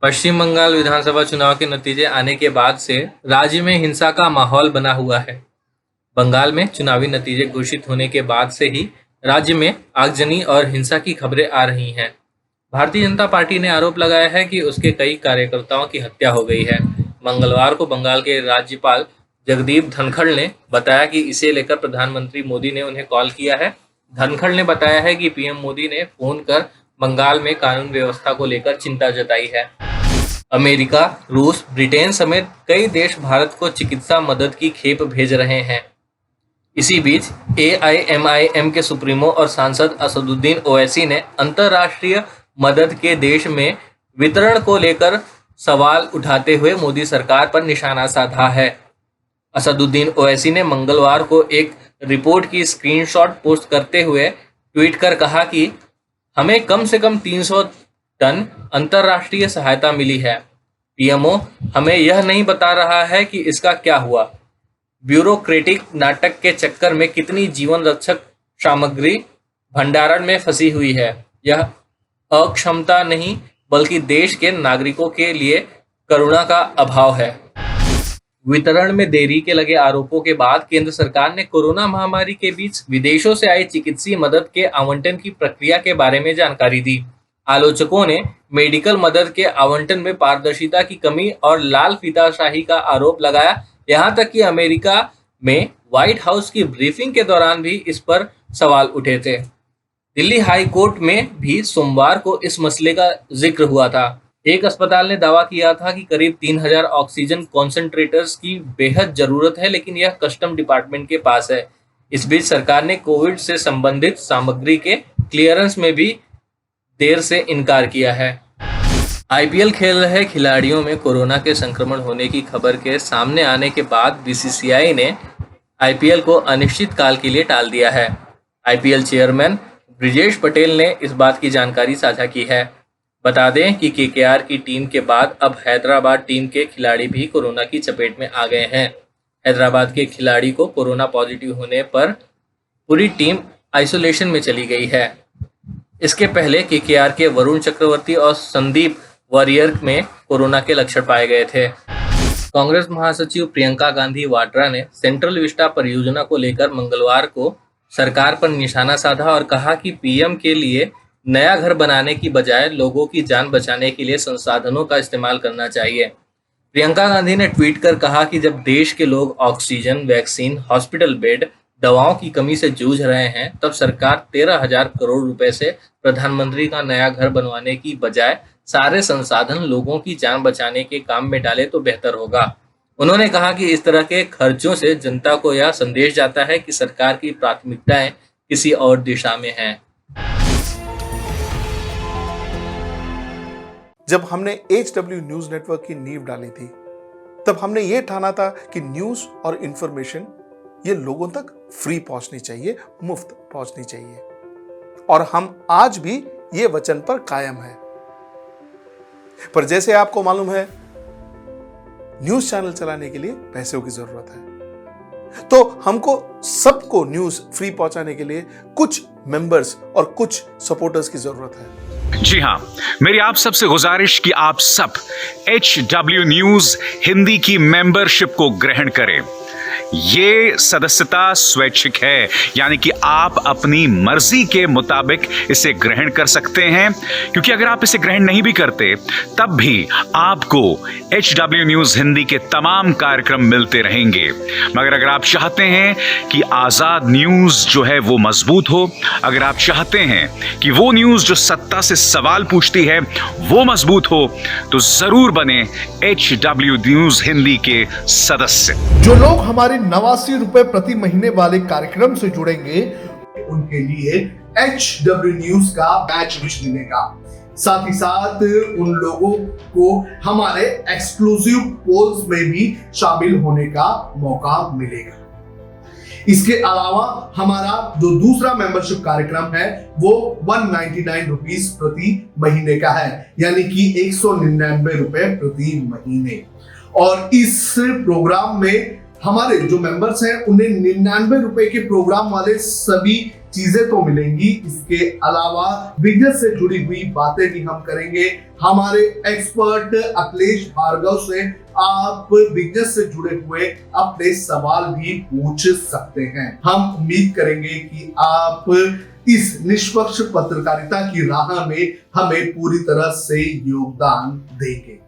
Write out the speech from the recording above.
पश्चिम बंगाल विधानसभा चुनाव के नतीजे आने के बाद से राज्य में हिंसा का माहौल बना हुआ है। बंगाल में चुनावी नतीजे घोषित होने के बाद से ही राज्य में आगजनी और हिंसा की खबरें आ रही हैं। भारतीय जनता पार्टी ने आरोप लगाया है कि उसके कई कार्यकर्ताओं की हत्या हो गई है। मंगलवार को बंगाल के राज्यपाल जगदीप धनखड़ ने बताया कि इसे लेकर प्रधानमंत्री मोदी ने उन्हें कॉल किया है। धनखड़ ने बताया है कि पीएम मोदी ने फोन कर बंगाल में कानून व्यवस्था को लेकर चिंता जताई है। अमेरिका, रूस, ब्रिटेन समेत कई देश भारत को चिकित्सा मदद की खेप भेज रहे हैं। इसी बीच एआईएमआईएम के सुप्रीमो और सांसद असदुद्दीन ओवैसी ने अंतर्राष्ट्रीय मदद के देश में वितरण को लेकर सवाल उठाते हुए मोदी सरकार पर निशाना साधा है। असदुद्दीन ओवैसी ने मंगलवार को एक रिपोर्ट की स्क्रीनशॉट पोस्ट करते हुए ट्वीट कर कहा कि हमें कम से कम 300 टन अंतर्राष्ट्रीय सहायता मिली है। पीएमओ हमें यह नहीं बता रहा है कि इसका क्या हुआ। ब्यूरोक्रेटिक नाटक के चक्कर में कितनी जीवन रक्षक सामग्री भंडारण में फंसी हुई है। यह अक्षमता नहीं बल्कि देश के नागरिकों के लिए करुणा का अभाव है। वितरण में देरी के लगे आरोपों के बाद केंद्र सरकार ने कोरोना महामारी के बीच विदेशों से आई चिकित्सीय मदद के आवंटन की प्रक्रिया के बारे में जानकारी दी। आलोचकों ने मेडिकल मदद के आवंटन में पारदर्शिता की कमी और लाल फीताशाही का आरोप लगाया। यहां तक कि अमेरिका में व्हाइट हाउस की ब्रीफिंग के दौरान भी इस पर सवाल उठे थे। दिल्ली हाई कोर्ट में भी सोमवार को इस मसले का जिक्र हुआ था। एक अस्पताल ने दावा किया था कि करीब 3000 ऑक्सीजन कॉन्सेंट्रेटर्स की बेहद जरूरत है, लेकिन यह कस्टम डिपार्टमेंट के पास है। इस बीच सरकार ने कोविड से संबंधित सामग्री के क्लियरेंस में भी देर से इनकार किया है। आईपीएल खेल रहे खिलाड़ियों में कोरोना के संक्रमण होने की खबर के सामने आने के बाद बीसीसीआई ने आईपीएल को अनिश्चित काल के लिए टाल दिया है। आईपीएल चेयरमैन ब्रिजेश पटेल ने इस बात की जानकारी साझा की है। बता दें कि केकेआर की टीम के बाद अब हैदराबाद टीम के खिलाड़ी भी कोरोना की चपेट में आ गए हैं। हैदराबाद के खिलाड़ी को कोरोना पॉजिटिव होने पर पूरी टीम आइसोलेशन में चली गई है। इसके पहले केकेआर के वरुण चक्रवर्ती और संदीप वॉरियर में कोरोना के लक्षण पाए गए थे। कांग्रेस महासचिव प्रियंका गांधी वाड्रा ने सेंट्रल विस्टा परियोजना को लेकर मंगलवार को सरकार पर निशाना साधा और कहा कि पीएम के लिए नया घर बनाने की बजाय लोगों की जान बचाने के लिए संसाधनों का इस्तेमाल करना चाहिए। प्रियंका गांधी ने ट्वीट कर कहा कि जब देश के लोग ऑक्सीजन, वैक्सीन, हॉस्पिटल बेड, दवाओं की कमी से जूझ रहे हैं, तब सरकार 13,000 करोड़ रुपए से प्रधानमंत्री का नया घर बनवाने की बजाय सारे संसाधन लोगों की जान बचाने के काम में डाले तो बेहतर होगा। उन्होंने कहा कि इस तरह के खर्चों से जनता को यह संदेश जाता है कि सरकार की प्राथमिकताएं किसी और दिशा में हैं। जब हमने HW न्यूज नेटवर्क की नींव डाली थी, तब हमने ये ठाना था कि न्यूज और इंफॉर्मेशन ये लोगों तक फ्री पहुंचनी चाहिए, मुफ्त पहुंचनी चाहिए, और हम आज भी ये वचन पर कायम हैं। पर जैसे आपको मालूम है, न्यूज चैनल चलाने के लिए पैसों की जरूरत है, तो हमको सबको न्यूज फ्री पहुंचाने के लिए कुछ मेंबर्स और कुछ सपोर्टर्स की जरूरत है। जी हां, मेरी आप सबसे गुजारिश कि आप सब HW न्यूज हिंदी की मेंबरशिप को ग्रहण करें। ये सदस्यता स्वैच्छिक है, यानी कि आप अपनी मर्जी के मुताबिक इसे ग्रहण कर सकते हैं, क्योंकि अगर आप इसे ग्रहण नहीं भी करते तब भी आपको HW न्यूज हिंदी के तमाम कार्यक्रम मिलते रहेंगे। मगर अगर आप चाहते हैं कि आजाद न्यूज जो है वो मजबूत हो, अगर आप चाहते हैं कि वो न्यूज जो सत्ता से सवाल पूछती है वो मजबूत हो, तो जरूर बने HW न्यूज हिंदी के सदस्य। जो लोग हमारे 89 रुपए प्रति महीने वाले कार्यक्रम से जुड़ेंगे, उनके लिए HW न्यूज का बैच विश मिलेगा। साथ ही साथ उन लोगों को हमारे एक्सक्लूसिव पोल्स में भी शामिल होने का मौका मिलेगा। इसके अलावा हमारा जो दूसरा मेंबरशिप कार्यक्रम है वो 199 रुपीस प्रति महीने का है, यानी कि 199 रुपए प्रति महीने। और इस प्रोग्राम में हमारे जो मेंबर्स हैं उन्हें 99 रुपए के प्रोग्राम वाले सभी चीजें तो मिलेंगी। इसके अलावा बिजनेस से जुड़ी हुई बातें भी हम करेंगे। हमारे एक्सपर्ट अखिलेश भार्गव से आप बिजनेस से जुड़े हुए अपने सवाल भी पूछ सकते हैं। हम उम्मीद करेंगे कि आप इस निष्पक्ष पत्रकारिता की राह में हमें पूरी तरह से योगदान देंगे।